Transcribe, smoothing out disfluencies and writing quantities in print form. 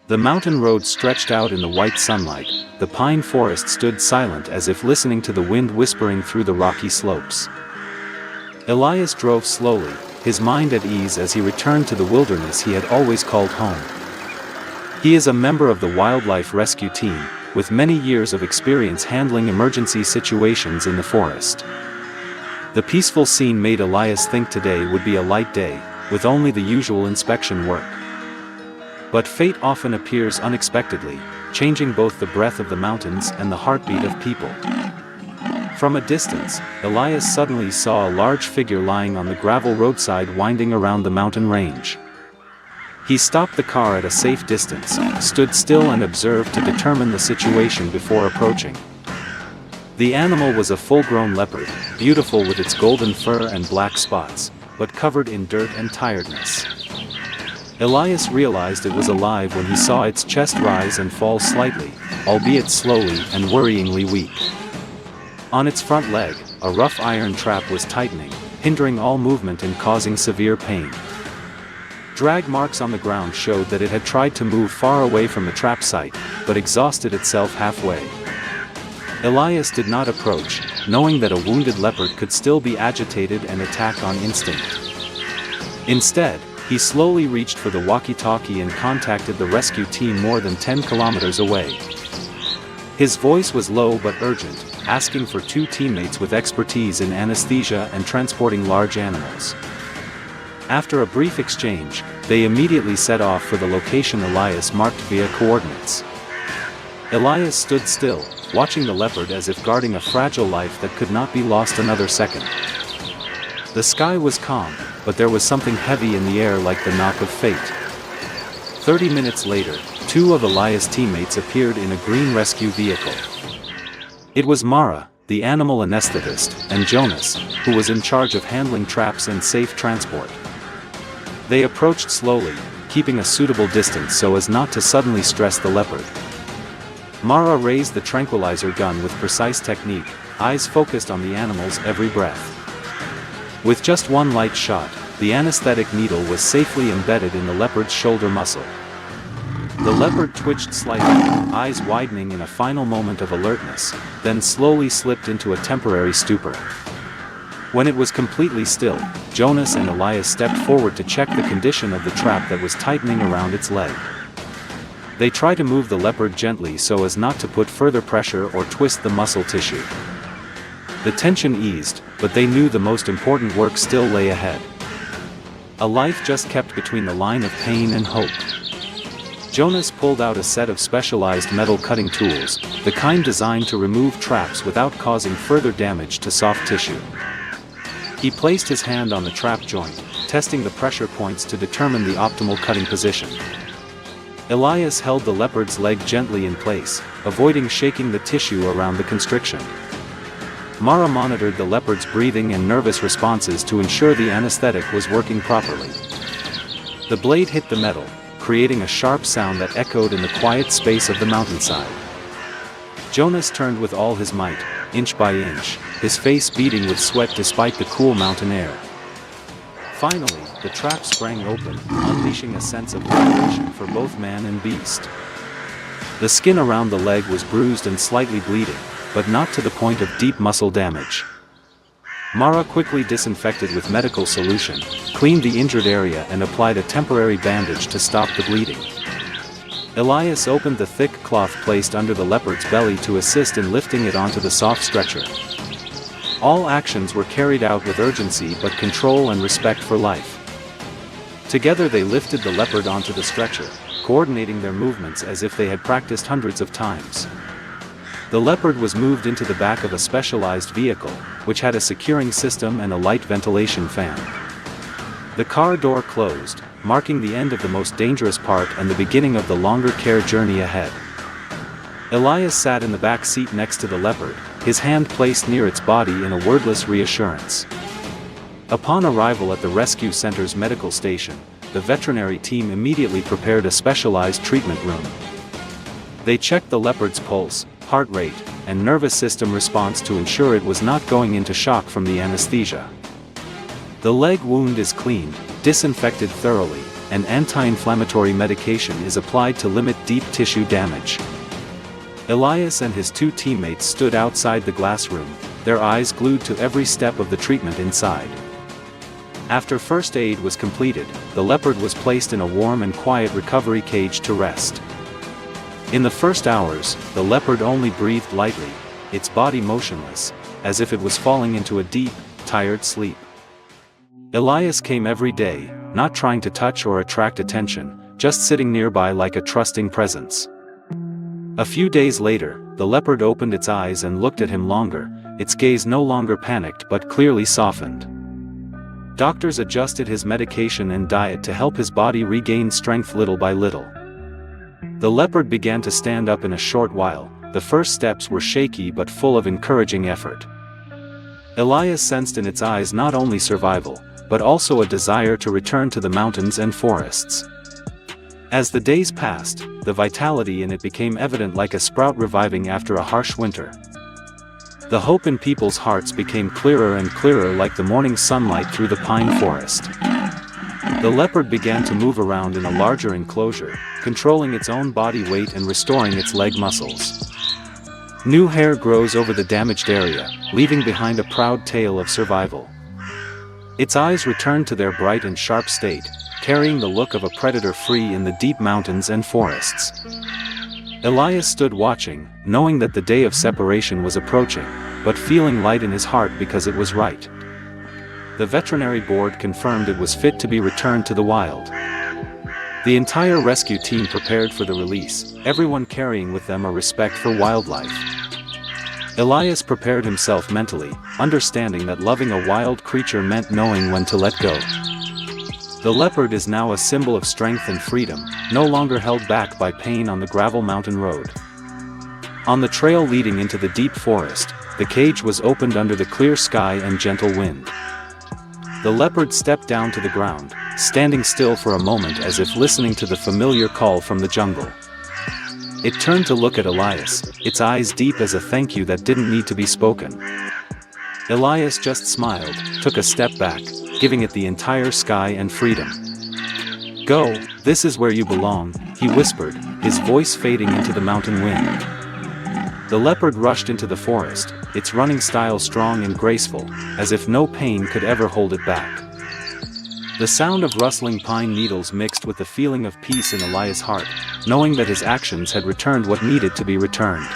The mountain road stretched out in the white sunlight, the pine forest stood silent as if listening to the wind whispering through the rocky slopes. Elias drove slowly, his mind at ease as he returned to the wilderness he had always called home. He is a member of the wildlife rescue team, with many years of experience handling emergency situations in the forest. The peaceful scene made Elias think today would be a light day, with only the usual inspection work. But fate often appears unexpectedly, changing both the breath of the mountains and the heartbeat of people. From a distance, Elias suddenly saw a large figure lying on the gravel roadside winding around the mountain range. He stopped the car at a safe distance, stood still and observed to determine the situation before approaching. The animal was a full-grown leopard, beautiful with its golden fur and black spots, but covered in dirt and tiredness. Elias realized it was alive when he saw its chest rise and fall slightly, albeit slowly and worryingly weak. On its front leg, a rough iron trap was tightening, hindering all movement and causing severe pain. Drag marks on the ground showed that it had tried to move far away from the trap site, but exhausted itself halfway. Elias did not approach, knowing that a wounded leopard could still be agitated and attack on instinct. Instead, he slowly reached for the walkie-talkie and contacted the rescue team more than 10 kilometers away. His voice was low but urgent, asking for 2 teammates with expertise in anesthesia and transporting large animals. After a brief exchange, they immediately set off for the location Elias marked via coordinates. Elias stood still, watching the leopard as if guarding a fragile life that could not be lost another second. The sky was calm, but there was something heavy in the air like the knock of fate. 30 minutes later, 2 of Elias' teammates appeared in a green rescue vehicle. It was Mara, the animal anesthetist, and Jonas, who was in charge of handling traps and safe transport. They approached slowly, keeping a suitable distance so as not to suddenly stress the leopard. Mara raised the tranquilizer gun with precise technique, eyes focused on the animal's every breath. With just one light shot, the anesthetic needle was safely embedded in the leopard's shoulder muscle. The leopard twitched slightly, eyes widening in a final moment of alertness, then slowly slipped into a temporary stupor. When it was completely still, Jonas and Elias stepped forward to check the condition of the trap that was tightening around its leg. They tried to move the leopard gently so as not to put further pressure or twist the muscle tissue. The tension eased, but they knew the most important work still lay ahead. A life just kept between the line of pain and hope. Jonas pulled out a set of specialized metal cutting tools, the kind designed to remove traps without causing further damage to soft tissue. He placed his hand on the trap joint, testing the pressure points to determine the optimal cutting position. Elias held the leopard's leg gently in place, avoiding shaking the tissue around the constriction. Mara monitored the leopard's breathing and nervous responses to ensure the anesthetic was working properly. The blade hit the metal, creating a sharp sound that echoed in the quiet space of the mountainside. Jonas turned with all his might, inch by inch, his face beading with sweat despite the cool mountain air. Finally, the trap sprang open, unleashing a sense of liberation for both man and beast. The skin around the leg was bruised and slightly bleeding, but not to the point of deep muscle damage. Mara quickly disinfected with medical solution, cleaned the injured area and applied a temporary bandage to stop the bleeding. Elias opened the thick cloth placed under the leopard's belly to assist in lifting it onto the soft stretcher. All actions were carried out with urgency but control and respect for life. Together they lifted the leopard onto the stretcher, coordinating their movements as if they had practiced hundreds of times. The leopard was moved into the back of a specialized vehicle, which had a securing system and a light ventilation fan. The car door closed, marking the end of the most dangerous part and the beginning of the longer care journey ahead. Elias sat in the back seat next to the leopard, his hand placed near its body in a wordless reassurance. Upon arrival at the rescue center's medical station, the veterinary team immediately prepared a specialized treatment room. They checked the leopard's pulse, heart rate, and nervous system response to ensure it was not going into shock from the anesthesia. The leg wound is cleaned, disinfected thoroughly, an anti-inflammatory medication is applied to limit deep tissue damage. Elias and his 2 teammates stood outside the glass room, their eyes glued to every step of the treatment inside. After first aid was completed, the leopard was placed in a warm and quiet recovery cage to rest. In the first hours, the leopard only breathed lightly, its body motionless, as if it was falling into a deep, tired sleep. Elias came every day, not trying to touch or attract attention, just sitting nearby like a trusting presence. A few days later, the leopard opened its eyes and looked at him longer, its gaze no longer panicked but clearly softened. Doctors adjusted his medication and diet to help his body regain strength little by little. The leopard began to stand up in a short while. The first steps were shaky but full of encouraging effort. Elias sensed in its eyes not only survival, but also a desire to return to the mountains and forests. As the days passed, the vitality in it became evident like a sprout reviving after a harsh winter. The hope in people's hearts became clearer and clearer like the morning sunlight through the pine forest. The leopard began to move around in a larger enclosure, controlling its own body weight and restoring its leg muscles. New hair grows over the damaged area, leaving behind a proud tale of survival. Its eyes returned to their bright and sharp state, carrying the look of a predator free in the deep mountains and forests. Elias stood watching, knowing that the day of separation was approaching, but feeling light in his heart because it was right. The veterinary board confirmed it was fit to be returned to the wild. The entire rescue team prepared for the release, everyone carrying with them a respect for wildlife. Elias prepared himself mentally, understanding that loving a wild creature meant knowing when to let go. The leopard is now a symbol of strength and freedom, no longer held back by pain on the gravel mountain road. On the trail leading into the deep forest, the cage was opened under the clear sky and gentle wind. The leopard stepped down to the ground, standing still for a moment as if listening to the familiar call from the jungle. It turned to look at Elias, its eyes deep as a thank you that didn't need to be spoken. Elias just smiled, took a step back, giving it the entire sky and freedom. "Go, this is where you belong," he whispered, his voice fading into the mountain wind. The leopard rushed into the forest, its running style strong and graceful, as if no pain could ever hold it back. The sound of rustling pine needles mixed with the feeling of peace in Elias' heart, knowing that his actions had returned what needed to be returned.